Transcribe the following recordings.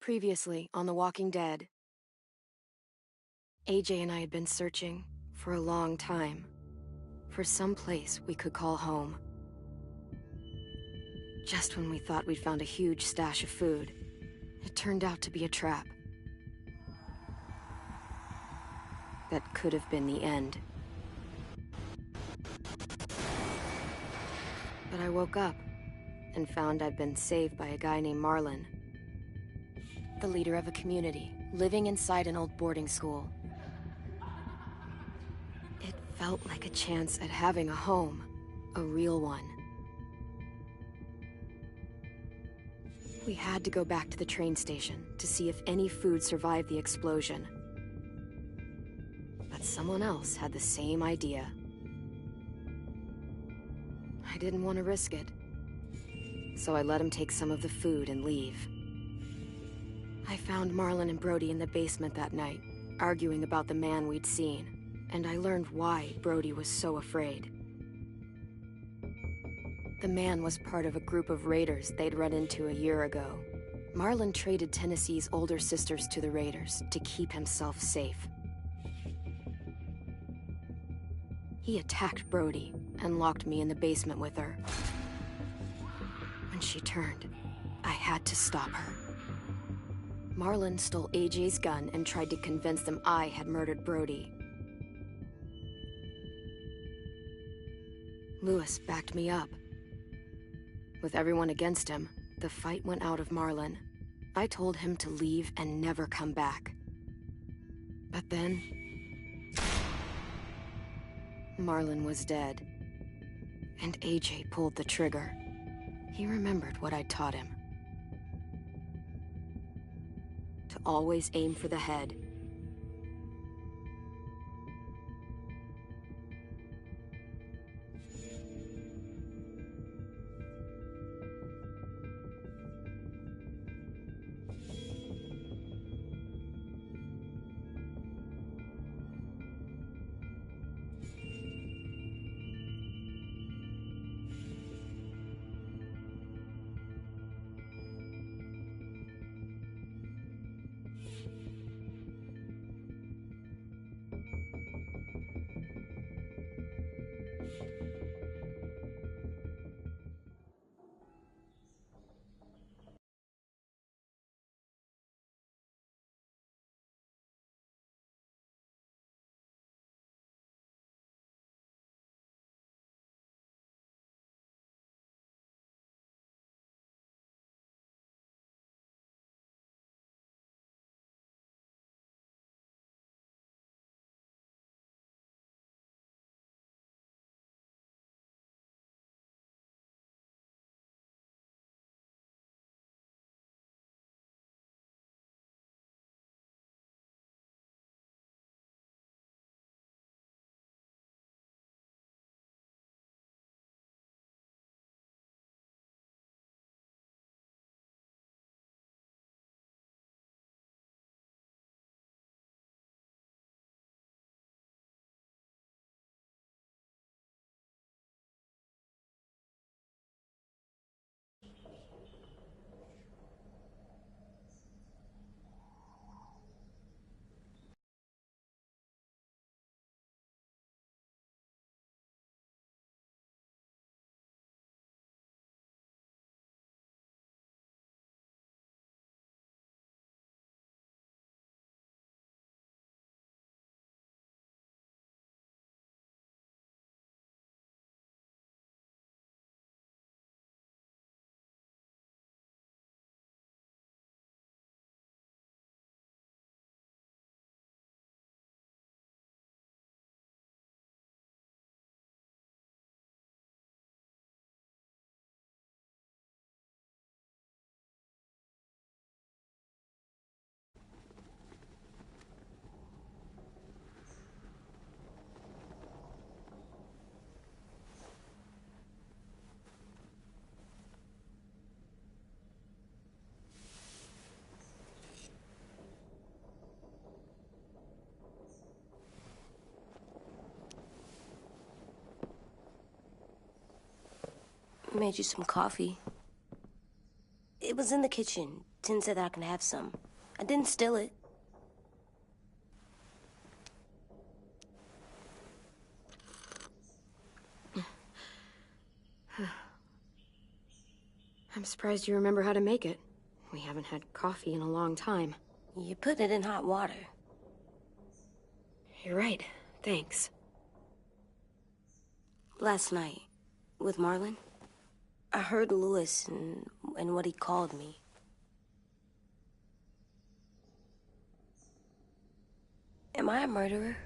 Previously on The Walking Dead, AJ and I had been searching for a long time for some place we could call home. Just when we thought we'd found a huge stash of food, it turned out to be a trap. That could have been the end. But I woke up and found I'd been saved by a guy named Marlon, the leader of a community living inside an old boarding school. It felt like a chance at having a home, a real one. We had to go back to the train station to see if any food survived the explosion. But someone else had the same idea. I didn't want to risk it, so I let him take some of the food and leave. I found Marlon and Brody in the basement that night, arguing about the man we'd seen, and I learned why Brody was so afraid. The man was part of a group of raiders they'd run into a year ago. Marlon traded Tennessee's older sisters to the raiders to keep himself safe. He attacked Brody and locked me in the basement with her. When she turned, I had to stop her. Marlon stole AJ's gun and tried to convince them I had murdered Brody. Lewis backed me up. With everyone against him, the fight went out of Marlon. I told him to leave and never come back. But then, Marlon was dead, and AJ pulled the trigger. He remembered what I'd taught him. To always aim for the head. Made you some coffee. It was in the kitchen. tin said that I can have some. I didn't steal it. I'm surprised you remember how to make it. We haven't had coffee in a long time. You put it in hot water. You're right. Thanks. Last night, with Marlon, I heard Lewis and what he called me. Am I a murderer?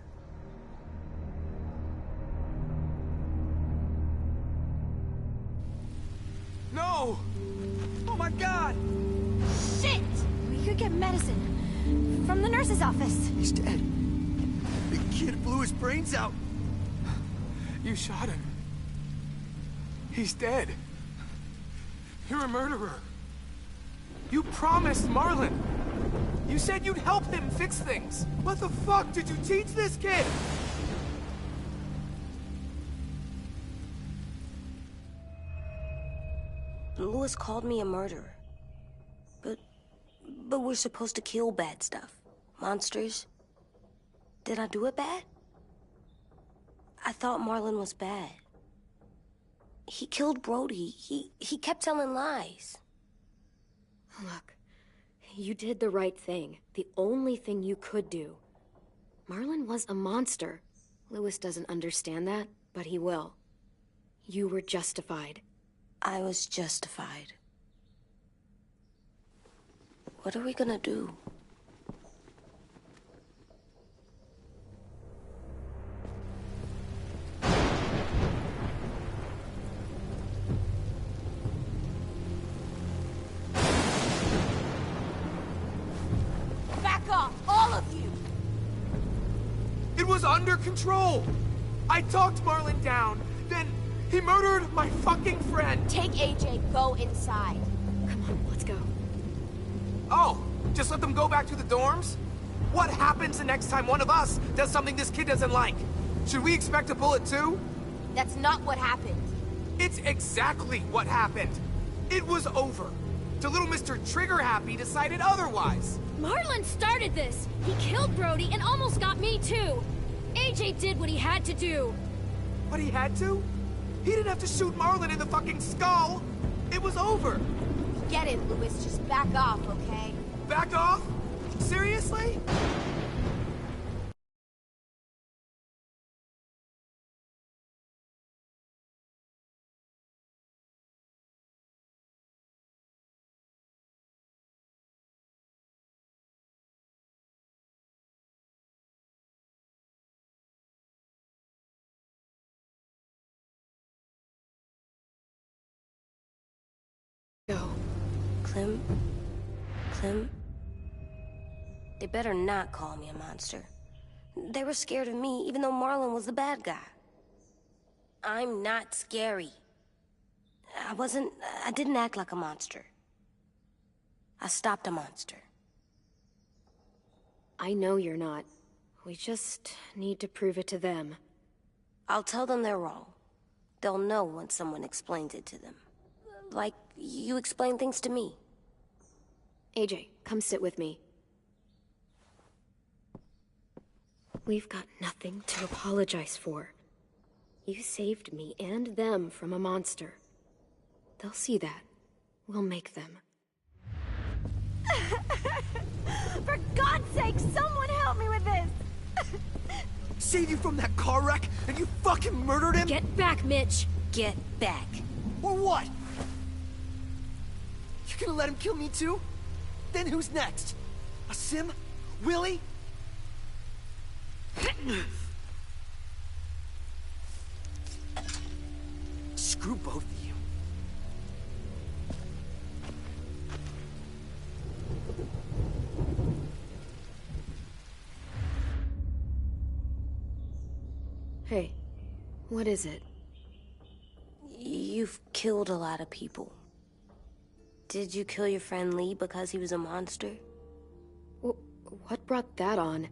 No! Oh my God! Shit! We could get medicine from the nurse's office. He's dead. The kid blew his brains out. You shot him. He's dead. You're a murderer. You promised Marlon. You said you'd help him fix things. What the fuck did you teach this kid? Lewis called me a murderer. But we're supposed to kill bad stuff. Monsters. Did I do it bad? I thought Marlon was bad. He killed Brody. He kept telling lies. Look, you did the right thing. The only thing you could do. Marlon was a monster. Lewis doesn't understand that, but he will. You were justified. I was justified. What are we gonna do? Back off, all of you! It was under control. I talked Marlon down, then he murdered my fucking friend. Take AJ, go inside. Come on, let's go. Oh, just let them go back to the dorms? What happens the next time one of us does something this kid doesn't like? Should we expect a bullet too? That's not what happened. It's exactly what happened. It was over. The little Mr. Trigger Happy decided otherwise. Marlon started this! He killed Brody and almost got me too! AJ did what he had to do! But he had to? He didn't have to shoot Marlon in the fucking skull! It was over! Get it, Lewis. Just back off, okay? Back off? Seriously? Go. Clem? They better not call me a monster. They were scared of me, even though Marlon was the bad guy. I'm not scary. I didn't act like a monster. I stopped a monster. I know you're not. We just need to prove it to them. I'll tell them they're wrong. They'll know once someone explains it to them. Like you explain things to me. AJ, come sit with me. We've got nothing to apologize for. You saved me and them from a monster. They'll see that. We'll make them. For God's sake, someone help me with this! Saved you from that car wreck, and you fucking murdered him? Get back, Mitch! Get back. Or what? You're gonna let him kill me too? Then who's next? A Sim? Willie? Screw both of you. Hey, what is it? You've killed a lot of people. Did you kill your friend Lee because he was a monster? What brought that on?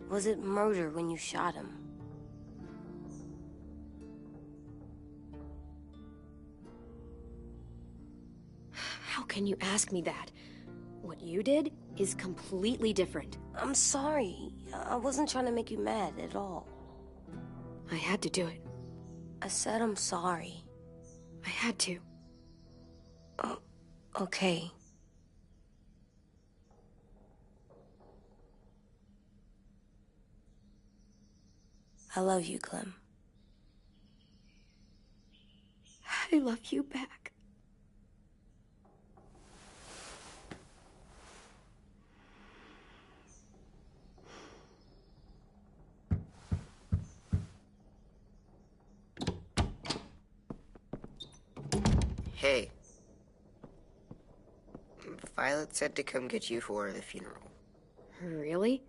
Was it murder when you shot him? How can you ask me that? you did is completely different. I'm sorry. I wasn't trying to make you mad at all. I had to do it. I said I'm sorry. I had to. Oh, okay. I love you, Clem. I love you back. Hey. Violet said to come get you for the funeral. Really?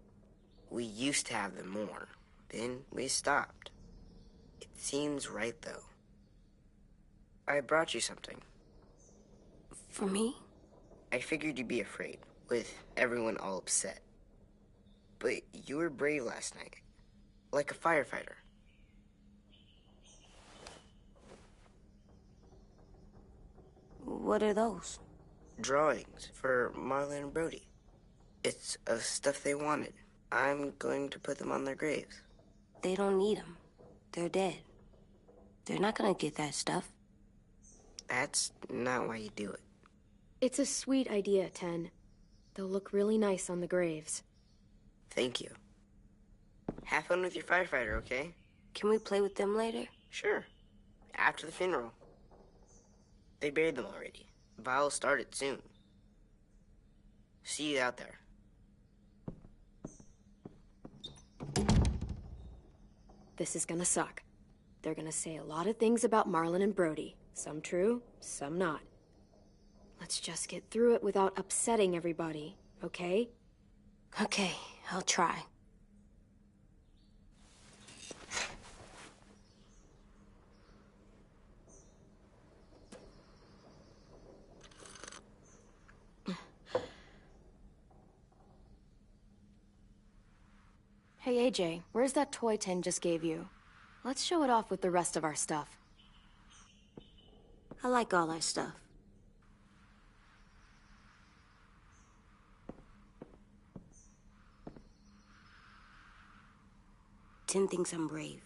We used to have them more. Then we stopped. It seems right, though. I brought you something. For me? I figured you'd be afraid, with everyone all upset. But you were brave last night. Like a firefighter. What are those? Drawings for Marlon and Brody. It's of stuff they wanted. I'm going to put them on their graves. They don't need them. They're dead. They're not gonna get that stuff. That's not why you do it. It's a sweet idea, Ten. They'll look really nice on the graves. Thank you. Have fun with your firefighter, okay? Can we play with them later? Sure. After the funeral. They buried them already. Vile'll start it soon. See you out there. This is gonna suck. They're gonna say a lot of things about Marlon and Brody. Some true, some not. Let's just get through it without upsetting everybody, okay? Okay, I'll try. Hey, AJ, where's that toy Ten just gave you? Let's show it off with the rest of our stuff. I like all our stuff. Tim thinks I'm brave.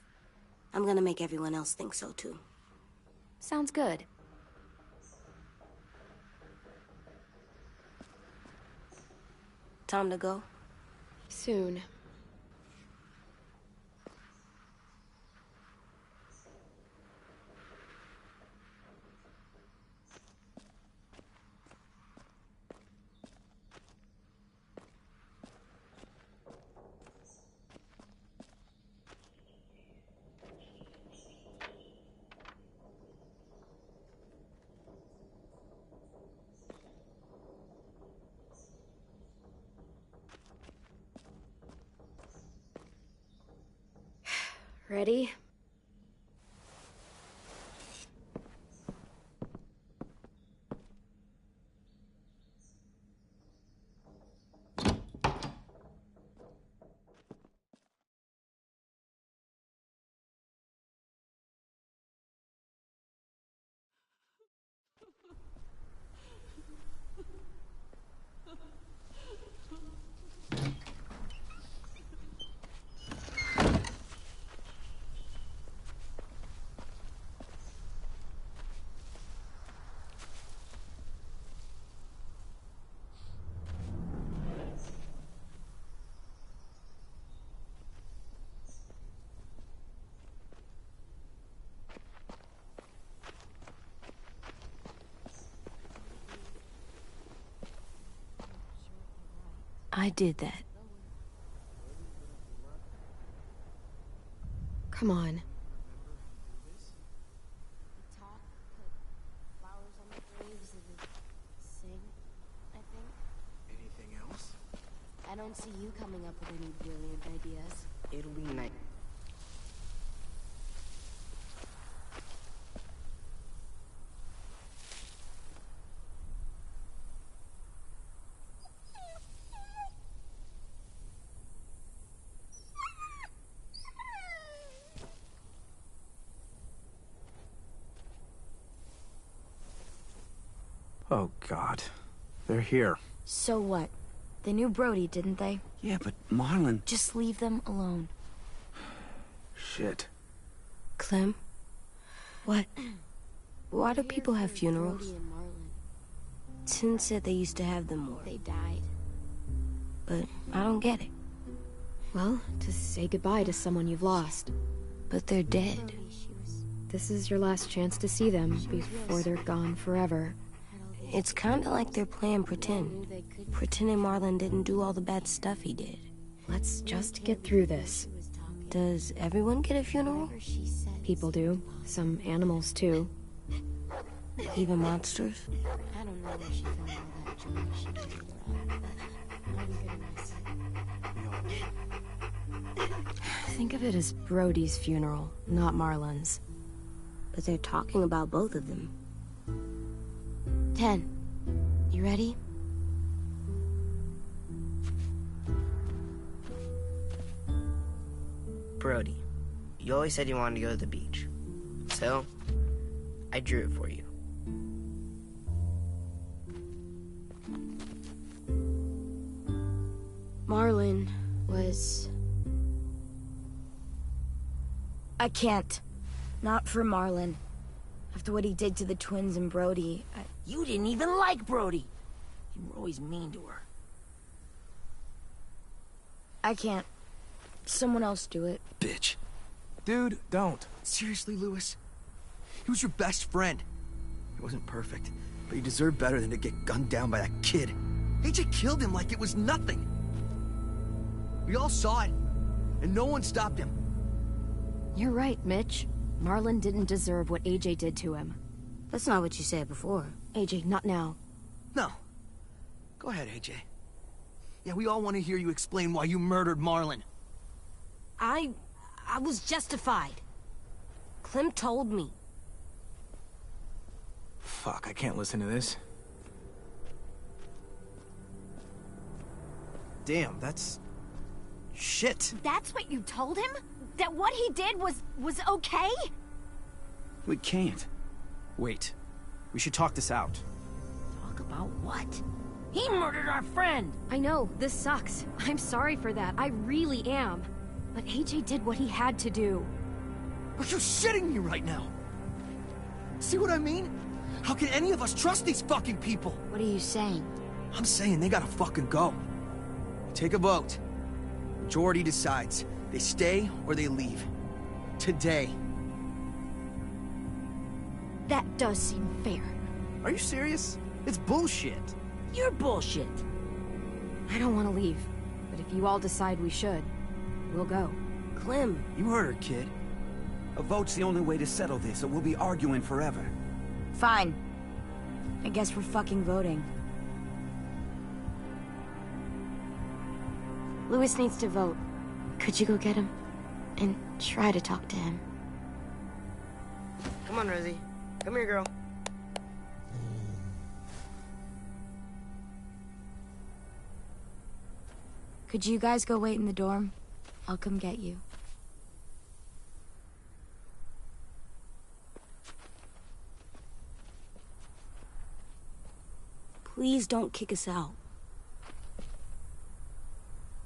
I'm gonna make everyone else think so, too. Sounds good. Time to go? Soon. Ready? I did that. Come on. Talk, put flowers on the graves, and sing, I think. Anything else? I don't see you coming up with any brilliant ideas. It'll be nice. Oh, God. They're here. So what? They knew Brody, didn't they? Yeah, but Marlon... Just leave them alone. Shit. Clem? What? Why do people have funerals? Brody and Marlon. Tin said they used to have them more, They died. but I don't get it. Well, to say goodbye to someone you've lost. But they're dead. Brody, she was... This is your last chance to see them before they're gone forever. had all these... It's kinda like they're playing pretend. knew they couldn't... Pretending Marlon didn't do all the bad stuff he did. Let's just get through this. She was talking. Does everyone get a funeral? Whatever she said. People do. Some animals, too. Even monsters? I don't know where she found all that junk she did around. I'm gonna miss it. Think of it as Brody's funeral, not Marlon's. But they're talking about both of them. 10. You ready? Brody, you always said you wanted to go to the beach. So, I drew it for you. Marlon was... I can't. Not for Marlon. After what he did to the twins and Brody, You didn't even like Brody. You were always mean to her. I can't. Someone else do it. Bitch. Dude, don't. Seriously, Lewis? He was your best friend. He wasn't perfect, but he deserved better than to get gunned down by that kid. AJ killed him like it was nothing. We all saw it, and no one stopped him. You're right, Mitch. Marlon didn't deserve what AJ did to him. That's not what you said before. AJ, not now. No. Go ahead, AJ. Yeah, we all want to hear you explain why you murdered Marlon. I was justified. Clem told me. Fuck, I can't listen to this. Damn, that's... shit. That's what you told him? That what he did was okay? We can't. Wait. We should talk this out. Talk about what? He murdered our friend! I know, this sucks. I'm sorry for that. I really am. But AJ did what he had to do. Are you shitting me right now? See what I mean? How can any of us trust these fucking people? What are you saying? I'm saying they gotta fucking go. Take a vote. Majority decides. They stay or they leave. Today. That does seem fair. Are you serious? It's bullshit. You're bullshit. I don't want to leave. But if you all decide we should, we'll go. Clem, You heard her, kid. A vote's the only way to settle this, or we'll be arguing forever. Fine. I guess we're fucking voting. Lewis needs to vote. Could you go get him? And try to talk to him. Come on, Rosie. Come here, girl. Could you guys go wait in the dorm? I'll come get you. please don't kick us out.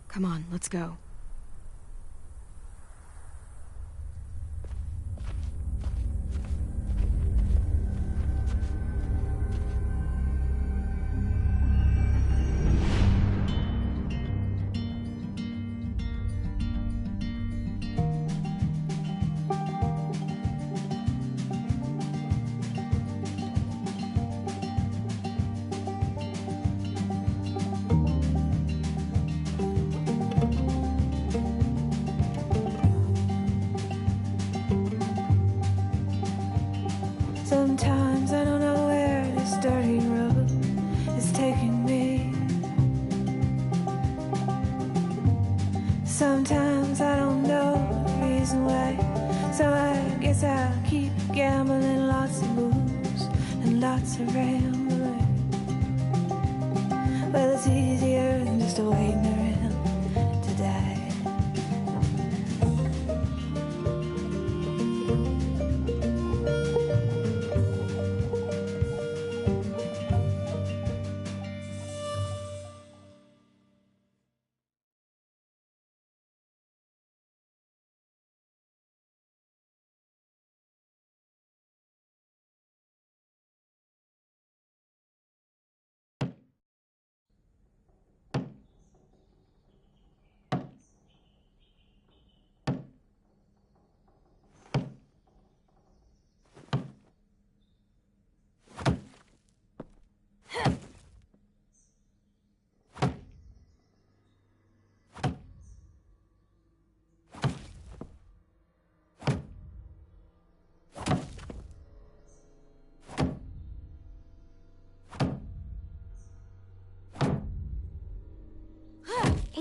Come on, let's go. Sometimes I don't know where this dirty road is taking me. Sometimes I don't know the reason why. So I guess I'll keep gambling, lots of moves and lots of rambling. Well, it's easier than just waiting around to die.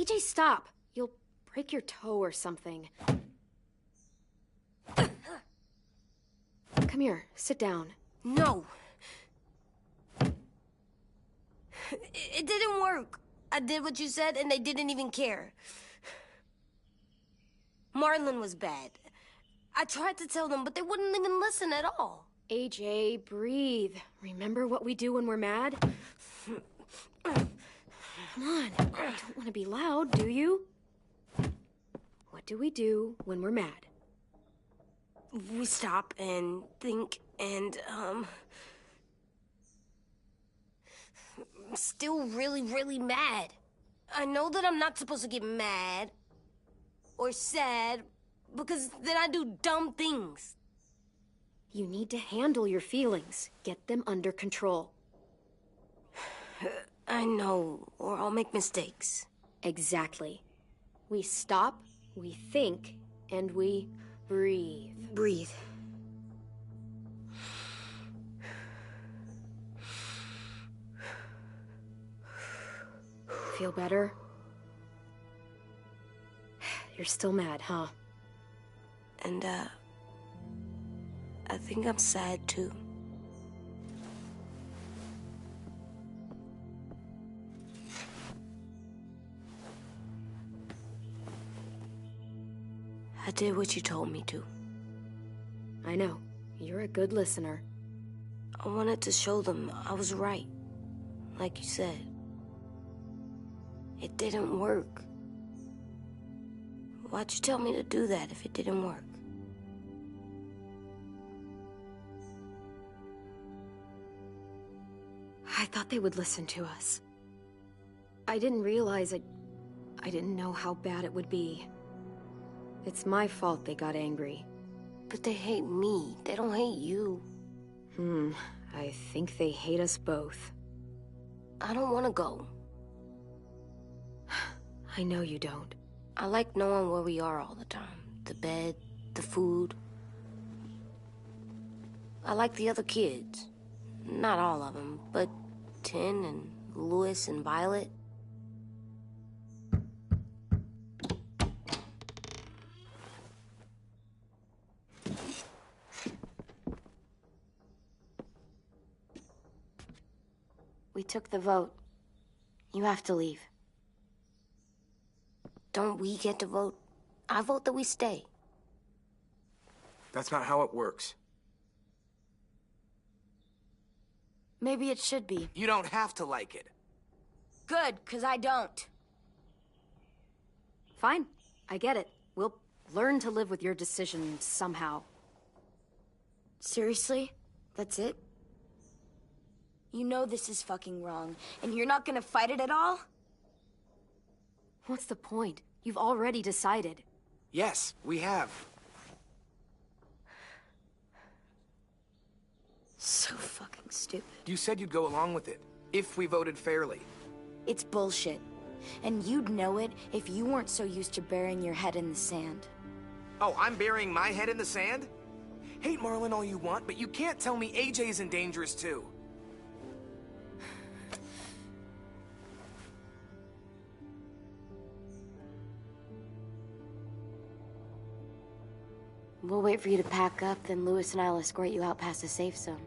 AJ, stop. You'll break your toe or something. Come here, sit down. No. It didn't work. I did what you said, and they didn't even care. Marlon was bad. I tried to tell them, but they wouldn't even listen at all. AJ, breathe. Remember what we do when we're mad? Come on, you don't want to be loud, do you? What do we do when we're mad? We stop and think and, I'm still really, really mad. I know that I'm not supposed to get mad or sad because then I do dumb things. You need to handle your feelings. Get them under control. I know, or I'll make mistakes. Exactly. We stop, we think, and we breathe. Breathe. Feel better? You're still mad, huh? And, I think I'm sad, too. I did what you told me to. I know. You're a good listener. I wanted to show them I was right. Like you said. It didn't work. Why'd you tell me to do that if it didn't work? I thought they would listen to us. I didn't realize I didn't know how bad it would be. It's my fault they got angry. But they hate me. They don't hate you. I think they hate us both. I don't want to go. I know you don't. I like knowing where we are all the time. The bed, the food. I like the other kids. Not all of them, but Tin and Louis and Violet. We took the vote. You have to leave. Don't we get to vote? I vote that we stay. That's not how it works. Maybe it should be. You don't have to like it. Good, 'cause I don't. Fine. I get it. We'll learn to live with your decision somehow. Seriously? That's it? You know this is fucking wrong, and you're not gonna fight it at all? What's the point? You've already decided. Yes, we have. So fucking stupid. You said you'd go along with it, if we voted fairly. It's bullshit. And you'd know it if you weren't so used to burying your head in the sand. Oh, I'm burying my head in the sand? Hate Marlon all you want, but you can't tell me AJ isn't dangerous too. We'll wait for you to pack up, then Louis and I'll escort you out past the safe zone.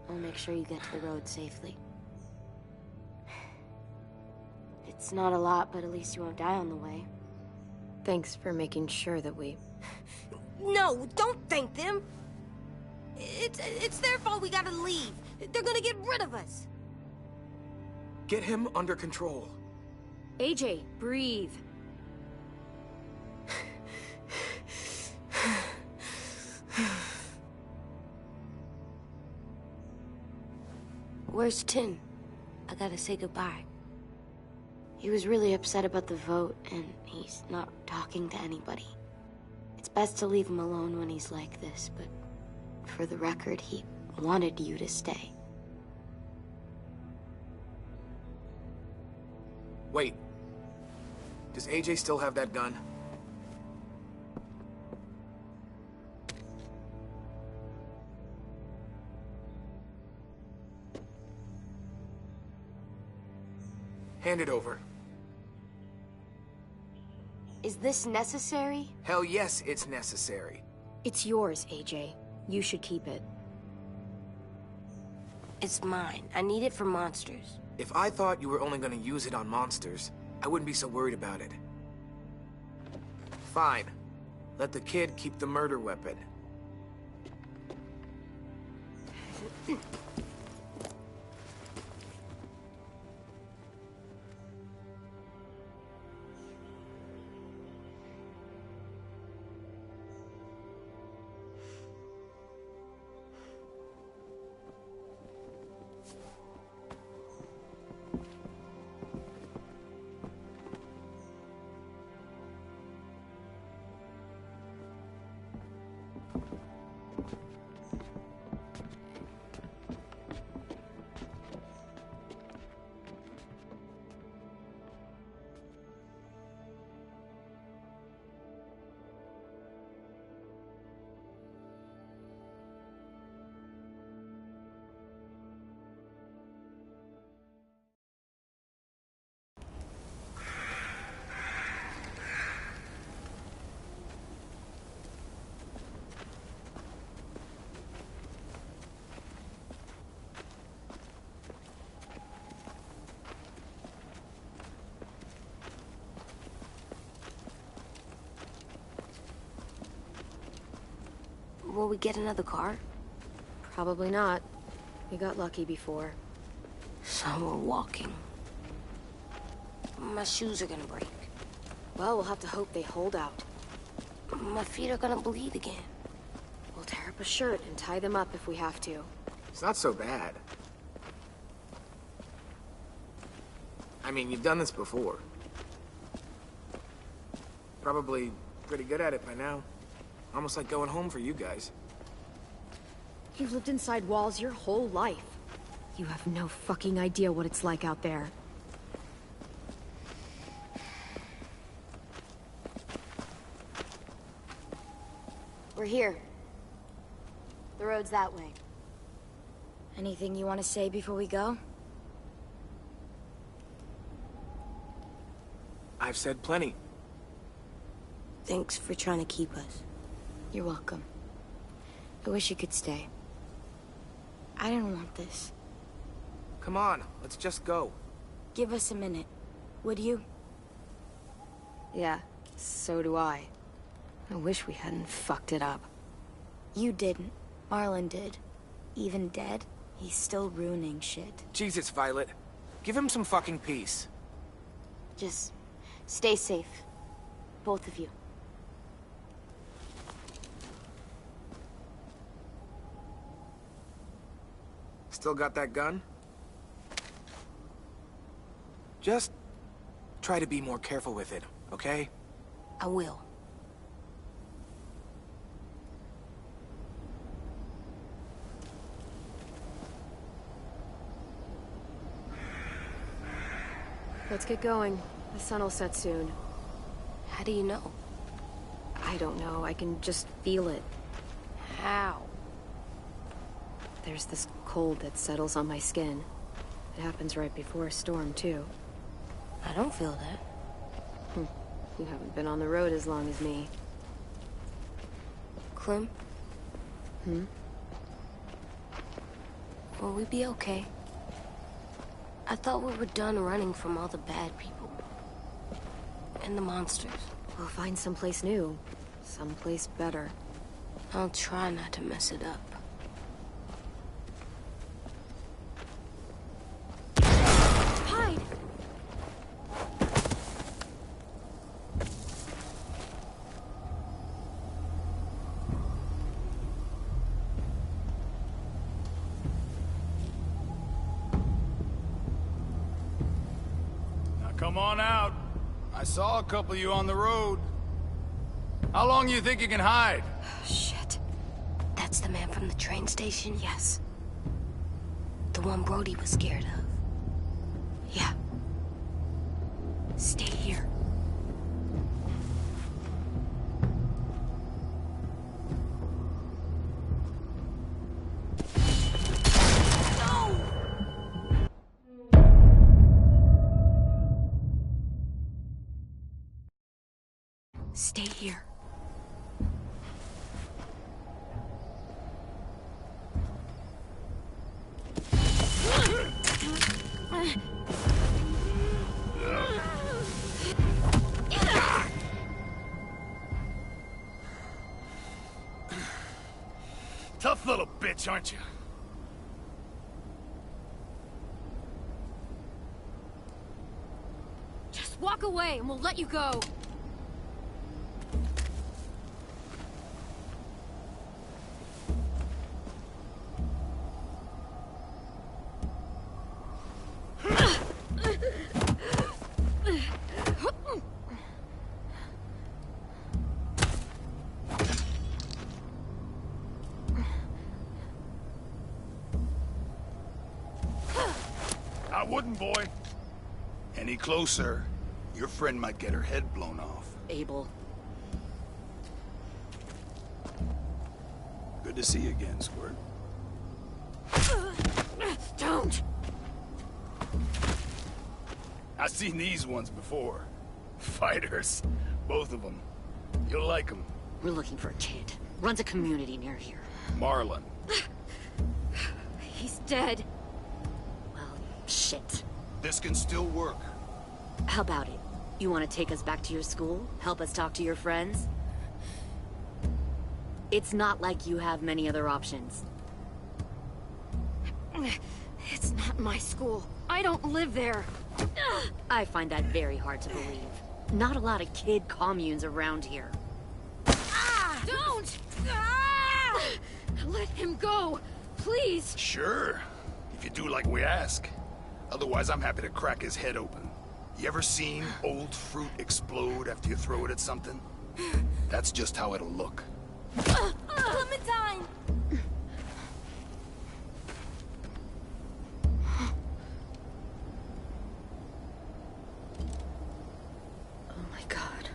I'll make sure you get to the road safely. It's not a lot, but at least you won't die on the way. Thanks for making sure that we... No, don't thank them! It's their fault we gotta leave. They're gonna get rid of us. Get him under control. AJ, breathe. Where's Tin? I gotta say goodbye. He was really upset about the vote, and he's not talking to anybody. It's best to leave him alone when he's like this, but for the record, he wanted you to stay. Wait. Does AJ still have that gun? Hand it over. this necessary? Hell yes, it's necessary. It's yours, AJ. You should keep it. It's mine. I need it for monsters. If I thought you were only gonna use it on monsters, I wouldn't be so worried about it. Fine. Let the kid keep the murder weapon. Will we get another car? Probably not. We got lucky before. So we're walking. My shoes are gonna break. Well, we'll have to hope they hold out. My feet are gonna bleed again. We'll tear up a shirt and tie them up if we have to. It's not so bad. I mean, you've done this before. Probably pretty good at it by now. Almost like going home for you guys. You've lived inside walls your whole life. You have no fucking idea what it's like out there. We're here. The road's that way. Anything you want to say before we go? I've said plenty. Thanks for trying to keep us. You're welcome. I wish you could stay. I didn't want this. Come on, let's just go. Give us a minute, would you? Yeah, so do I. I wish we hadn't fucked it up. You didn't. Marlon did. Even dead, he's still ruining shit. Jesus, Violet. Give him some fucking peace. Just stay safe. Both of you. Still got that gun? Just try to be more careful with it, okay? I will. Let's get going. The sun will set soon. How do you know? I don't know. I can just feel it. How? There's this cold that settles on my skin. It happens right before a storm, too. I don't feel that. You haven't been on the road as long as me. Clem? Will we be okay? I thought we were done running from all the bad people. And the monsters. We'll find someplace new. Someplace better. I'll try not to mess it up. Hide! Now come on out. I saw a couple of you on the road. How long do you think you can hide? Shit. That's the man from the train station? Yes. The one Brody was scared of. Yeah. Stay here. Stay here. Tough little bitch, aren't you? Just walk away and we'll let you go. I wouldn't, boy. Any closer, your friend might get her head blown off. Abel. Good to see you again, Squirt. Don't! I've seen these ones before. Fighters. Both of them. You'll like them. We're looking for a kid. Runs a community near here. Marlon. He's dead. Well, shit. This can still work. How about it? You want to take us back to your school? Help us talk to your friends? It's not like you have many other options. It's not my school. I don't live there. I find that very hard to believe. Not a lot of kid communes around here. Don't! Let him go, please. Sure. If you do like we ask. Otherwise, I'm happy to crack his head open. You ever seen old fruit explode after you throw it at something? That's just how it'll look. Clementine! Oh my god.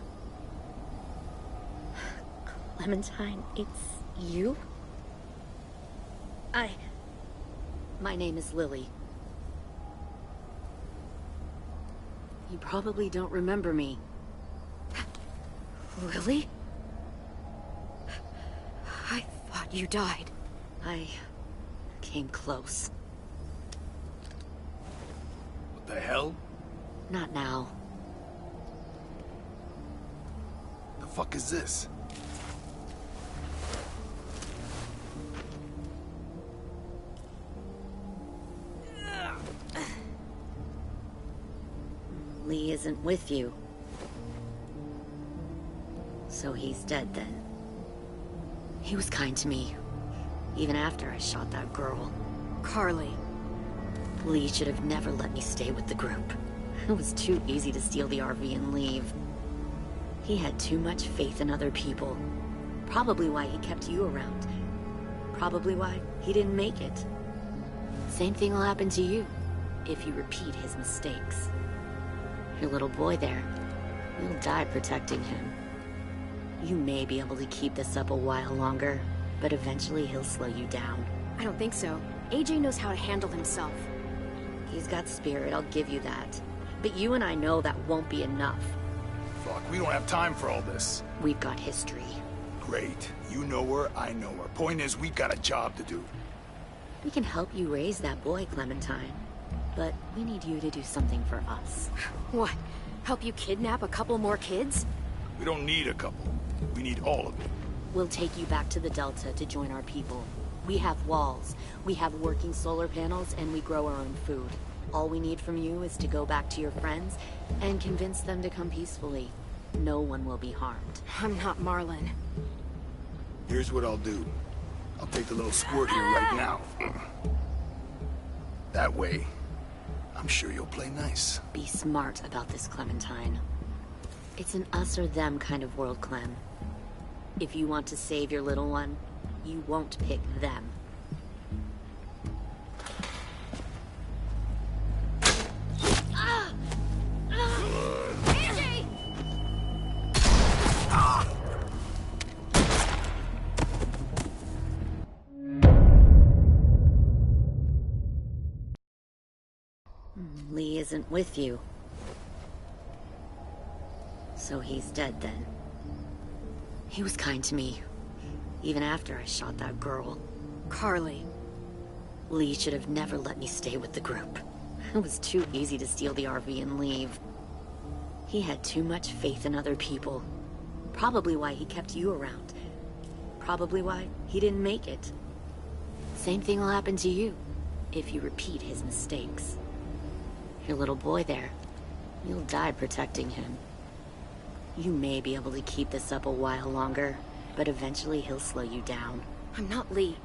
Clementine, it's you? My name is Lily. You probably don't remember me. Lily? I thought you died. I came close. What the hell? Not now. The fuck is this? Lee isn't with you. So he's dead then. He was kind to me, even after I shot that girl. Carly. Lee should have never let me stay with the group. It was too easy to steal the RV and leave. He had too much faith in other people. Probably why he kept you around. Probably why he didn't make it. Same thing will happen to you, if you repeat his mistakes. Your little boy there, you'll die protecting him. You may be able to keep this up a while longer, but eventually he'll slow you down. I don't think so. AJ knows how to handle himself. He's got spirit, I'll give you that. But you and I know that won't be enough. Fuck, we don't have time for all this. We've got history. Great. You know her, I know her. Point is, we've got a job to do. We can help you raise that boy, Clementine. But we need you to do something for us. What? Help you kidnap a couple more kids? We don't need a couple. We need all of them. We'll take you back to the Delta to join our people. We have walls, we have working solar panels, and we grow our own food. All we need from you is to go back to your friends and convince them to come peacefully. No one will be harmed. I'm not Marlon. Here's what I'll do. I'll take the little squirt here right now. That way, I'm sure you'll play nice. Be smart about this, Clementine. It's an us or them kind of world, Clem. If you want to save your little one, you won't pick them. AJ! Lee isn't with you. So he's dead then. He was kind to me, even after I shot that girl. Carly. Lee should have never let me stay with the group. It was too easy to steal the RV and leave. He had too much faith in other people. Probably why he kept you around. Probably why he didn't make it. Same thing will happen to you, if you repeat his mistakes. Your little boy there, you'll die protecting him. You may be able to keep this up a while longer, but eventually he'll slow you down. I'm not Lee.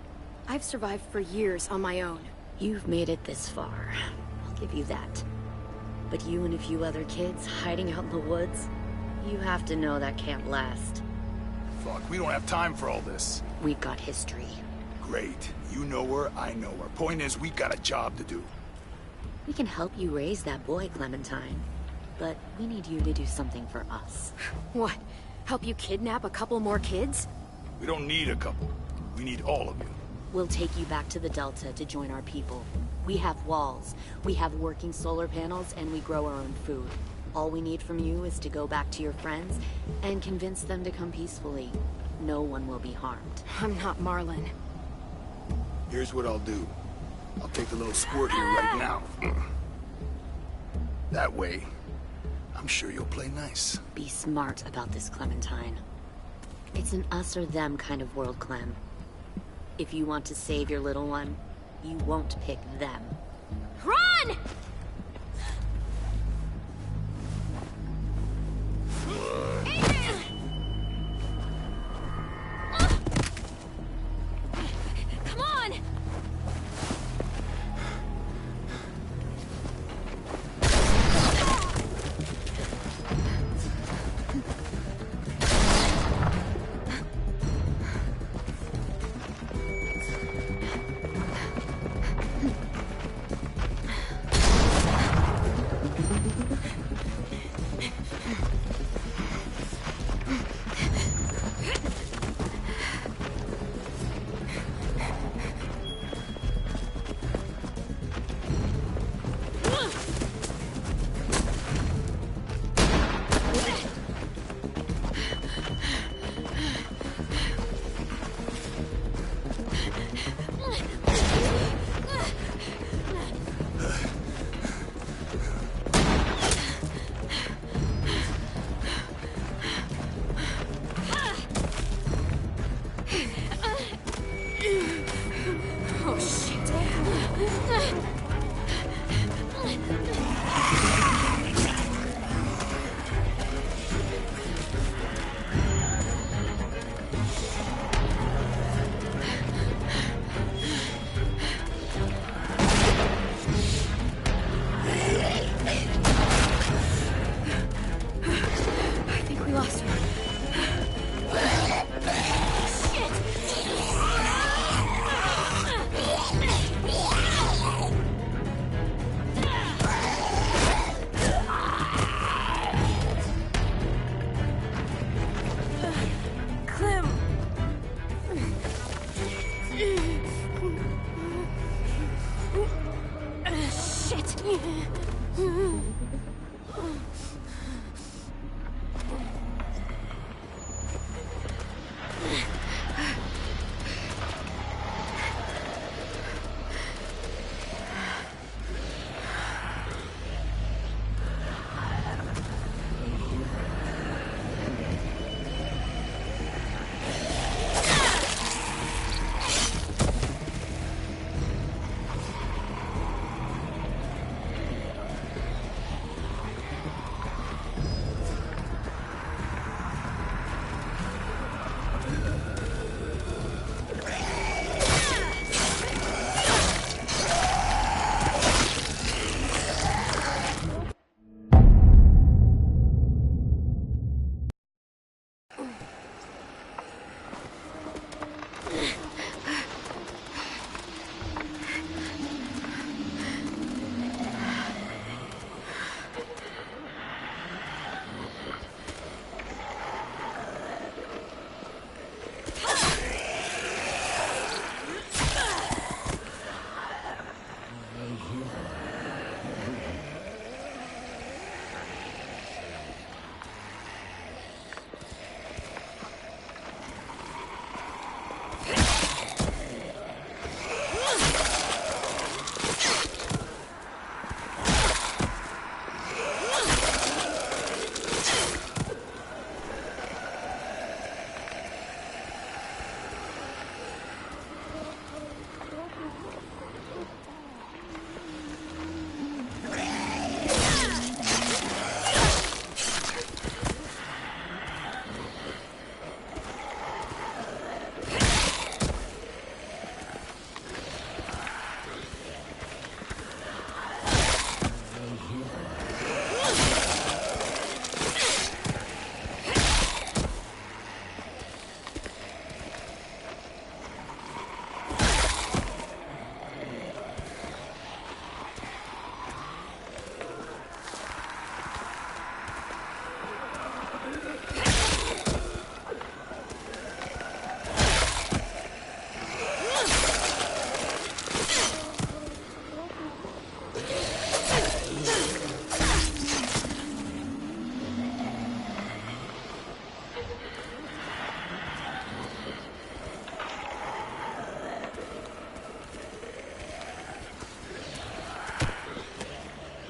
I've survived for years on my own. You've made it this far. I'll give you that. But you and a few other kids hiding out in the woods, you have to know that can't last. Fuck, we don't have time for all this. We've got history. Great. You know her, I know her. Point is, we got a job to do. We can help you raise that boy, Clementine. But we need you to do something for us. What? Help you kidnap a couple more kids? We don't need a couple. We need all of you. We'll take you back to the Delta to join our people. We have walls, we have working solar panels, and we grow our own food. All we need from you is to go back to your friends and convince them to come peacefully. No one will be harmed. I'm not Marlon. Here's what I'll do. I'll take the little squirt here right now. That way, I'm sure you'll play nice. Be smart about this, Clementine. It's an us or them kind of world, Clem. If you want to save your little one, you won't pick them. Run! Adrian! Come on!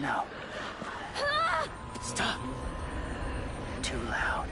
No. Stop. Too loud.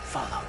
Follow.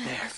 There.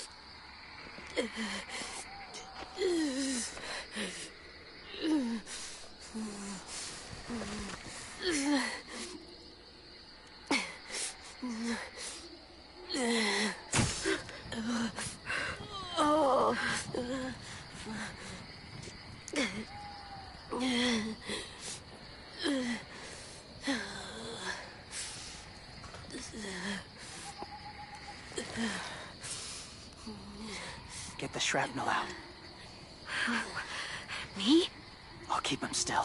Get the shrapnel out. Me? I'll keep him still.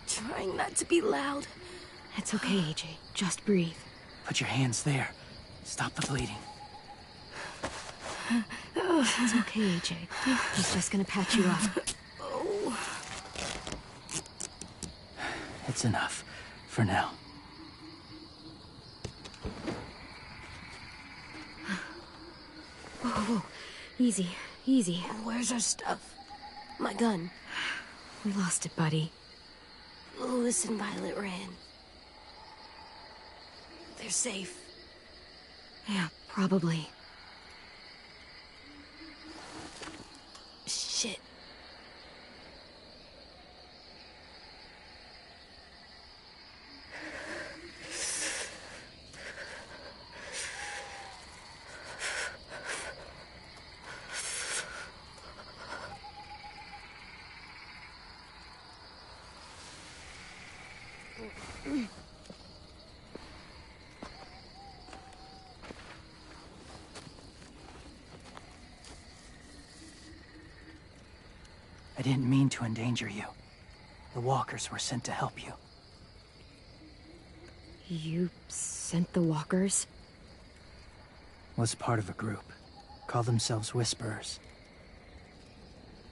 Trying not to be loud. It's okay, AJ. Just breathe. Put your hands there. Stop the bleeding. It's okay, AJ. He's just gonna patch you up. Oh. It's enough. For now. Whoa, whoa. Easy, easy. Where's our stuff? My gun. We lost it, buddy. Louis and Violet ran. They're safe. Yeah, probably. Shit. I didn't mean to endanger you. The walkers were sent to help you. You sent the walkers? Was part of a group. Call themselves Whisperers.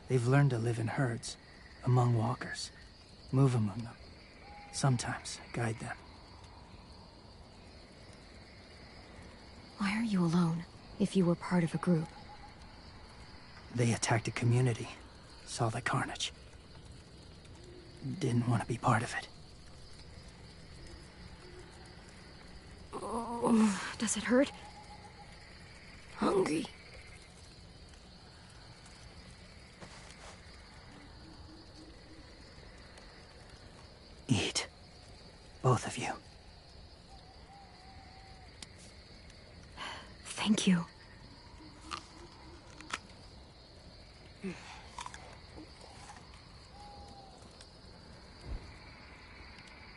They've learned to live in herds, among walkers. Move among them. Sometimes guide them. Why are you alone, if you were part of a group? They attacked a community. Saw the carnage. Didn't want to be part of it. Oh, does it hurt? Hungry. Eat. Both of you. Thank you.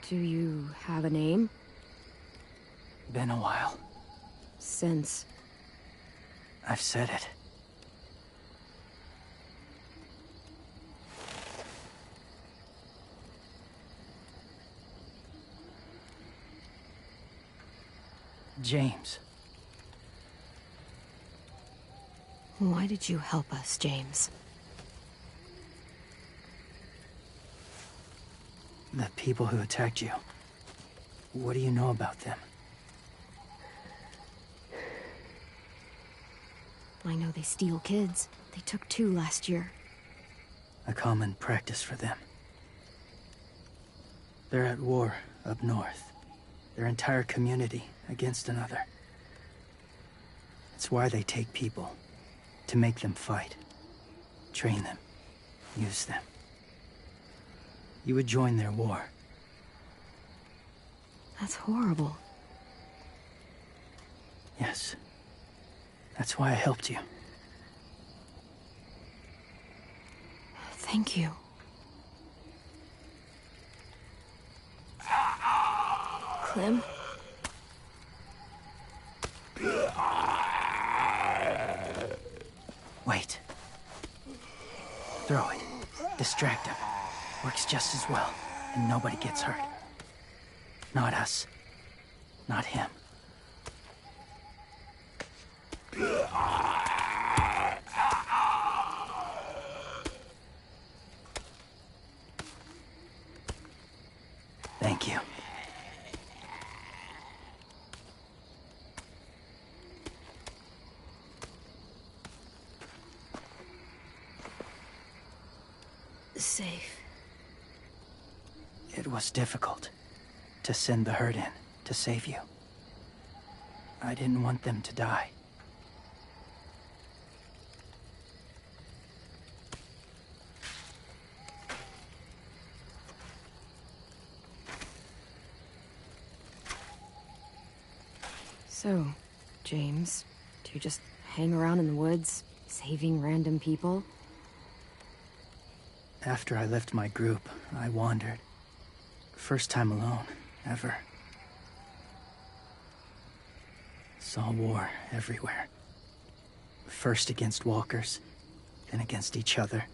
Do you have a name? Been a while. Since... I've said it. James. Why did you help us, James? The people who attacked you. What do you know about them? I know they steal kids. They took 2 last year. A common practice for them. They're at war up north. Their entire community against another. It's why they take people. To make them fight. Train them. Use them. You would join their war. That's horrible. Yes. That's why I helped you. Thank you. Clem? Wait. Throw it. Distract him. Works just as well, and nobody gets hurt. Not us. Not him. Thank you. Safe. It was difficult to send the herd in to save you. I didn't want them to die. So, James, do you just hang around in the woods, saving random people? After I left my group, I wandered. First time alone, ever. Saw war everywhere. First against walkers, then against each other.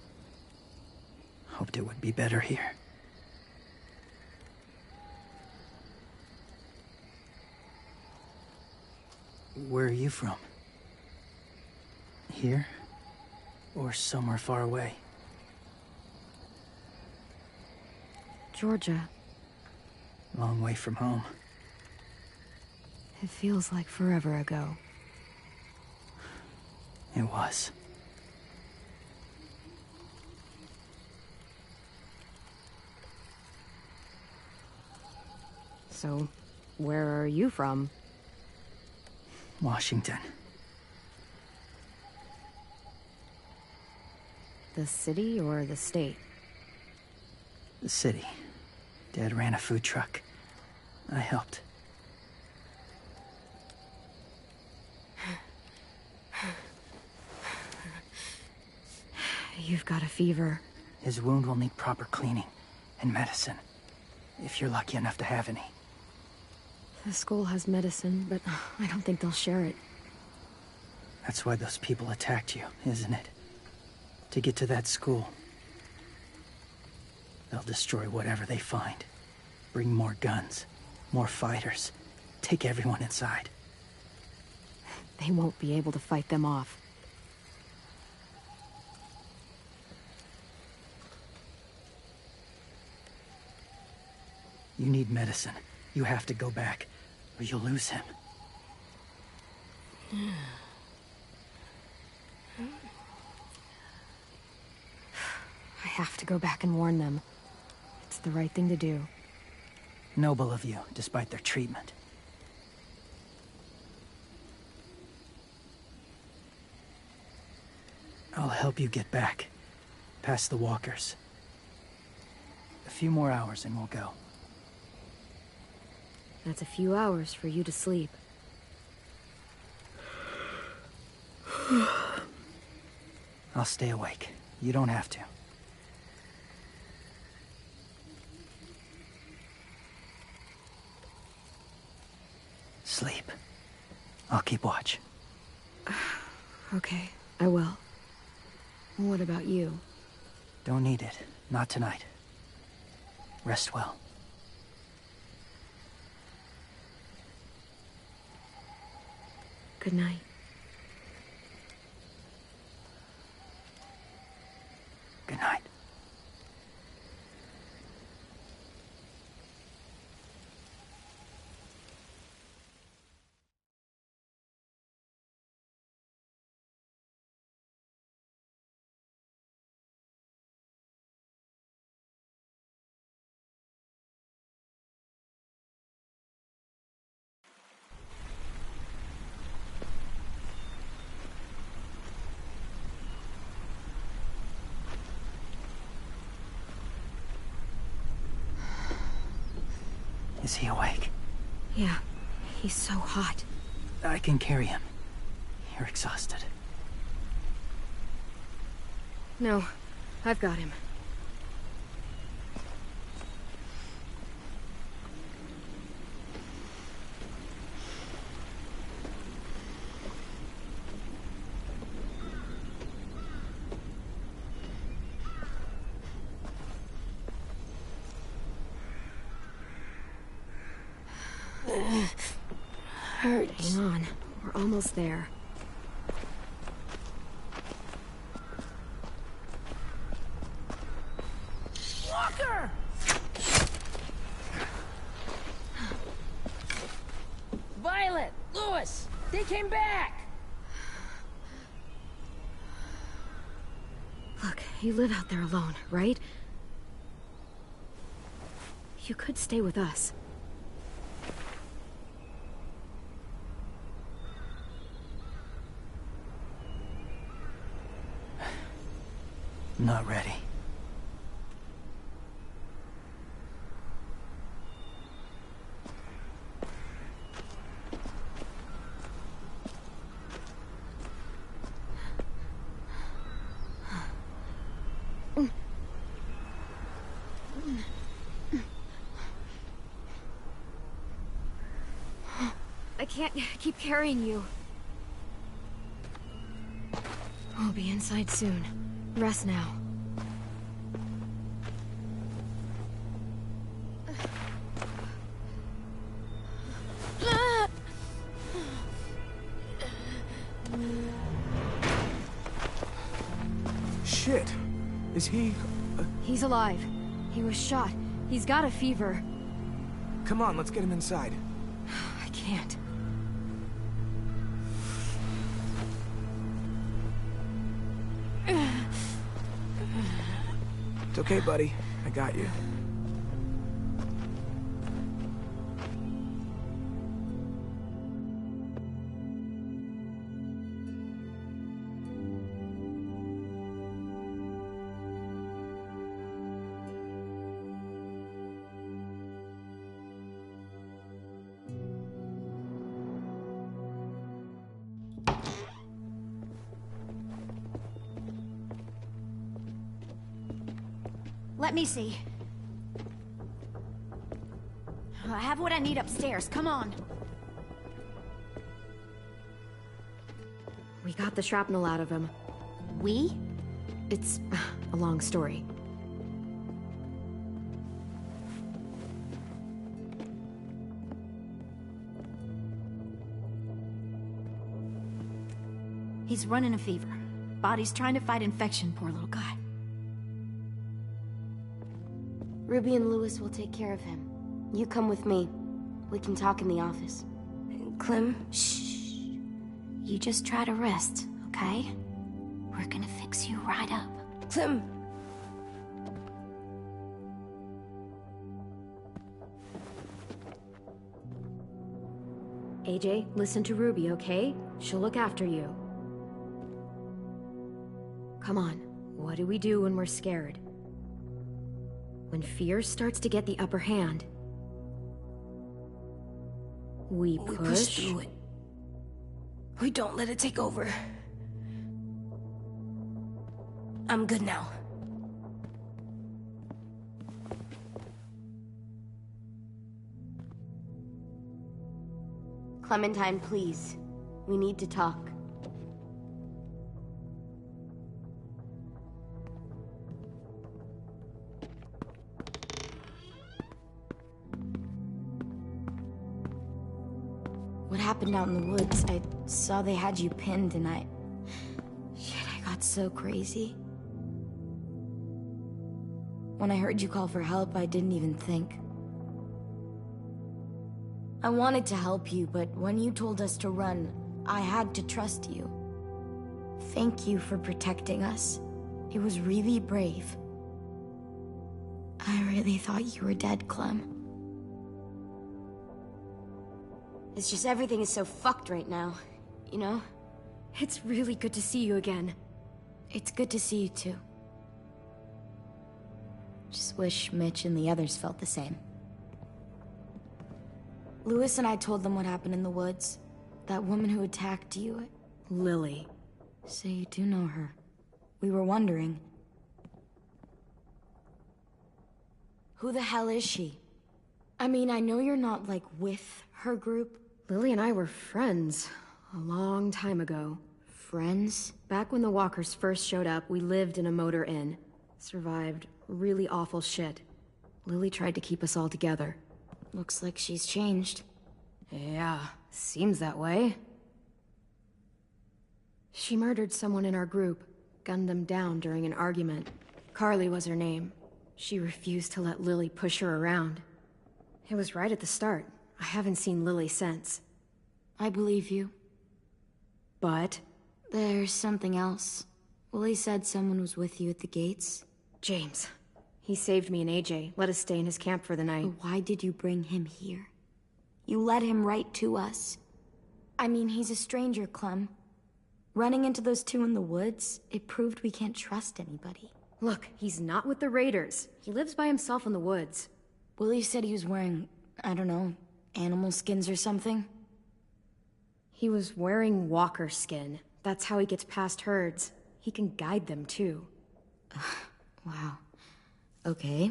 Hoped it would be better here. Where are you from? Here? Or somewhere far away? Georgia. Long way from home. It feels like forever ago. It was. So, where are you from? Washington. The city or the state? The city. Dad ran a food truck. I helped. You've got a fever. His wound will need proper cleaning and medicine. If you're lucky enough to have any. The school has medicine, but I don't think they'll share it. That's why those people attacked you, isn't it? To get to that school. They'll destroy whatever they find. Bring more guns, more fighters. Take everyone inside. They won't be able to fight them off. You need medicine. You have to go back, or you'll lose him. I have to go back and warn them. It's the right thing to do. Noble of you, despite their treatment. I'll help you get back, past the walkers. A few more hours and we'll go. That's a few hours for you to sleep. I'll stay awake. You don't have to. I'll keep watch. Okay, I will. What about you? Don't need it. Not tonight. Rest well. Good night. Good night. Is he awake? Yeah, he's so hot. I can carry him. You're exhausted. No, I've got him. Hurts. Hang on, we're almost there. Walker! Violet! Lewis! They came back! Look, you live out there alone, right? You could stay with us. Not ready. I can't keep carrying you. We'll be inside soon. Rest now. Shit. Is he... He's alive. He was shot. He's got a fever. Come on, let's get him inside. I can't. It's okay, buddy. I got you. Let me see. I have what I need upstairs. Come on. We got the shrapnel out of him. We? It's a long story. He's running a fever. Body's trying to fight infection, poor little guy. Ruby and Lewis will take care of him. You come with me. We can talk in the office. Clem? Shh. You just try to rest, okay? We're gonna fix you right up. Clem! AJ, listen to Ruby, okay? She'll look after you. Come on, what do we do when we're scared? When fear starts to get the upper hand, we push through it. We don't let it take over. I'm good now. Clementine, please. We need to talk. What happened out in the woods? I saw they had you pinned and Shit, I got so crazy. When I heard you call for help, I didn't even think. I wanted to help you, but when you told us to run, I had to trust you. Thank you for protecting us. It was really brave. I really thought you were dead, Clem. It's just everything is so fucked right now, you know? It's really good to see you again. It's good to see you too. Just wish Mitch and the others felt the same. Lewis and I told them what happened in the woods. That woman who attacked you. Lily. So you do know her. We were wondering. Who the hell is she? I mean, I know you're not, like, with her group. Lily and I were friends a long time ago. Friends? Back when the walkers first showed up, we lived in a motor inn. Survived really awful shit. Lily tried to keep us all together. Looks like she's changed. Yeah, seems that way. She murdered someone in our group, gunned them down during an argument. Carly was her name. She refused to let Lily push her around. It was right at the start. I haven't seen Lily since. I believe you. But? There's something else. Willie said someone was with you at the gates. James. He saved me and AJ, let us stay in his camp for the night. But why did you bring him here? You led him right to us. I mean, he's a stranger, Clem. Running into those two in the woods, it proved we can't trust anybody. Look, he's not with the Raiders. He lives by himself in the woods. Willie said he was wearing, I don't know, animal skins or something? He was wearing walker skin. That's how he gets past herds. He can guide them, too. Wow. Okay.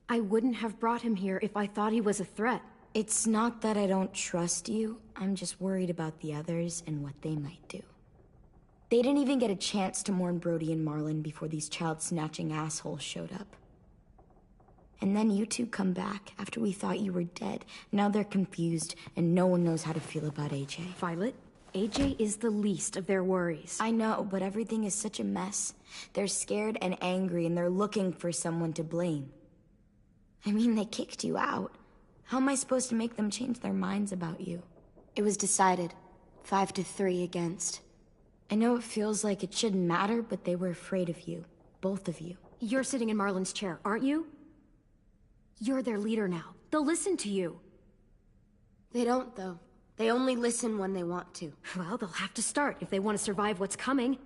I wouldn't have brought him here if I thought he was a threat. It's not that I don't trust you. I'm just worried about the others and what they might do. They didn't even get a chance to mourn Brody and Marlon before these child-snatching assholes showed up. And then you two come back after we thought you were dead. Now they're confused, and no one knows how to feel about AJ. Violet, AJ is the least of their worries. I know, but everything is such a mess. They're scared and angry, and they're looking for someone to blame. I mean, they kicked you out. How am I supposed to make them change their minds about you? It was decided. 5-3 against. I know it feels like it shouldn't matter, but they were afraid of you. Both of you. You're sitting in Marlon's chair, aren't you? You're their leader now. They'll listen to you. They don't, though. They only listen when they want to. Well, they'll have to start if they want to survive what's coming.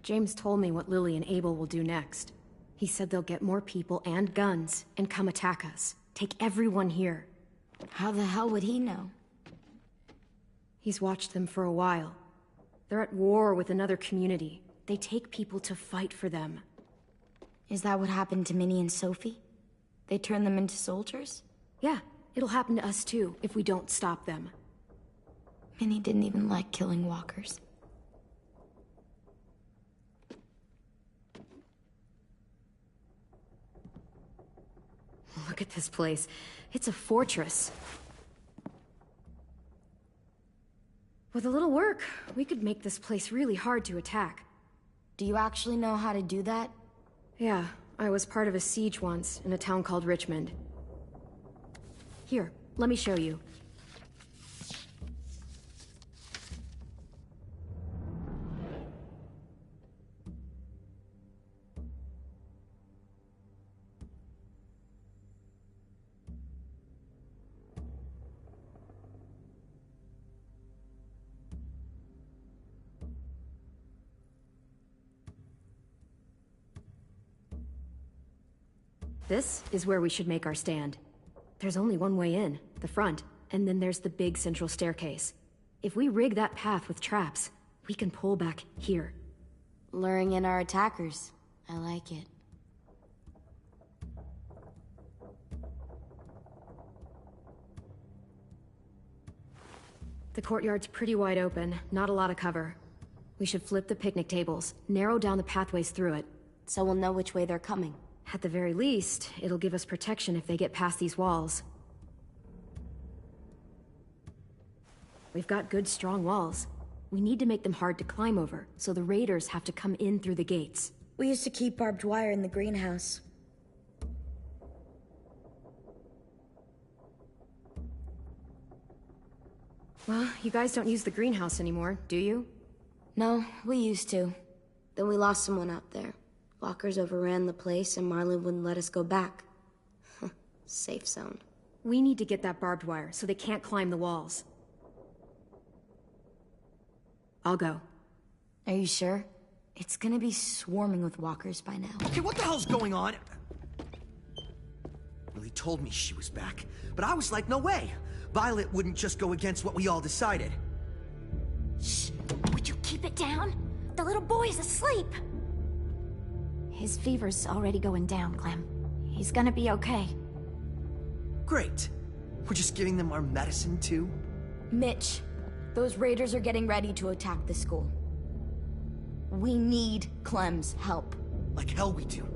James told me what Lily and Abel will do next. He said they'll get more people and guns and come attack us. Take everyone here. How the hell would he know? He's watched them for a while. They're at war with another community. They take people to fight for them. Is that what happened to Minnie and Sophie? They turn them into soldiers? Yeah, it'll happen to us too, if we don't stop them. Minnie didn't even like killing walkers. Look at this place. It's a fortress. With a little work, we could make this place really hard to attack. Do you actually know how to do that? Yeah, I was part of a siege once, in a town called Richmond. Here, let me show you. This is where we should make our stand. There's only one way in, the front, and then there's the big central staircase. If we rig that path with traps, we can pull back here. Luring in our attackers. I like it. The courtyard's pretty wide open, not a lot of cover. We should flip the picnic tables, narrow down the pathways through it. So we'll know which way they're coming. At the very least, it'll give us protection if they get past these walls. We've got good, strong walls. We need to make them hard to climb over, so the raiders have to come in through the gates. We used to keep barbed wire in the greenhouse. Well, you guys don't use the greenhouse anymore, do you? No, we used to. Then we lost someone out there. Walkers overran the place and Marlon wouldn't let us go back. Safe zone. We need to get that barbed wire so they can't climb the walls. I'll go. Are you sure? It's gonna be swarming with walkers by now. Okay, what the hell's going on? Well, he told me she was back, but I was like, no way. Violet wouldn't just go against what we all decided. Shh! Would you keep it down? The little boy's asleep! His fever's already going down, Clem. He's gonna be okay. Great. We're just giving them our medicine, too? Mitch, those raiders are getting ready to attack the school. We need Clem's help. Like hell we do.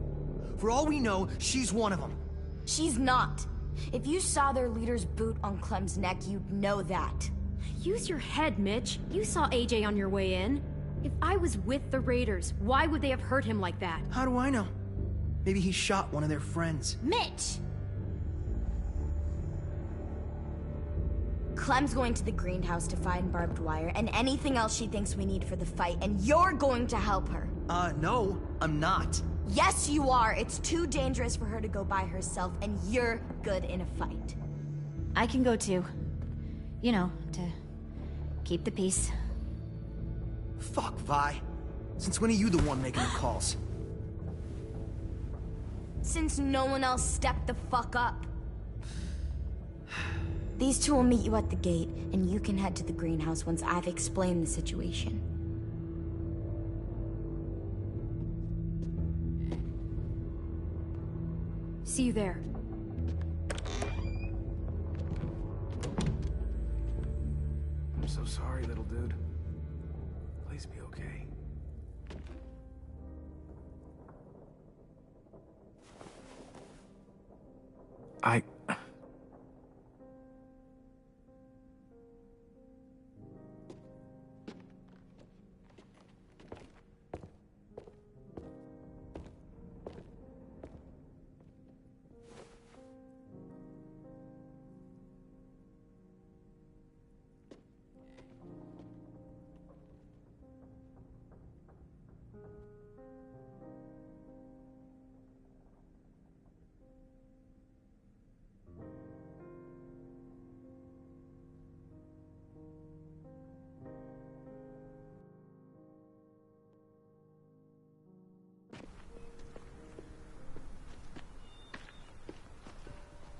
For all we know, she's one of them. She's not. If you saw their leader's boot on Clem's neck, you'd know that. Use your head, Mitch. You saw AJ on your way in. If I was with the raiders, why would they have hurt him like that? How do I know? Maybe he shot one of their friends. Mitch! Clem's going to the greenhouse to find barbed wire and anything else she thinks we need for the fight, and you're going to help her. No, I'm not. Yes, you are. It's too dangerous for her to go by herself, and you're good in a fight. I can go too. You know, to keep the peace. Fuck, Vi. Since when are you the one making the calls? Since no one else stepped the fuck up. These two will meet you at the gate, and you can head to the greenhouse once I've explained the situation. See you there. I'm so sorry, little dude. Please be okay.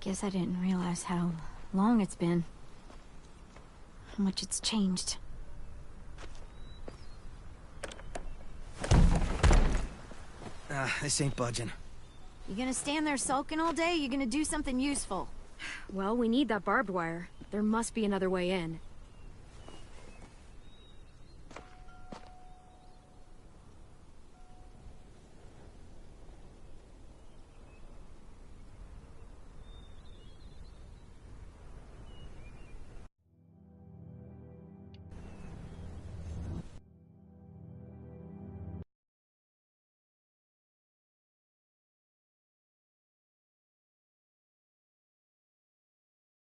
Guess I didn't realize how long it's been. How much it's changed. This ain't budging. You gonna stand there sulking all day? You gonna do something useful? Well, we need that barbed wire. There must be another way in.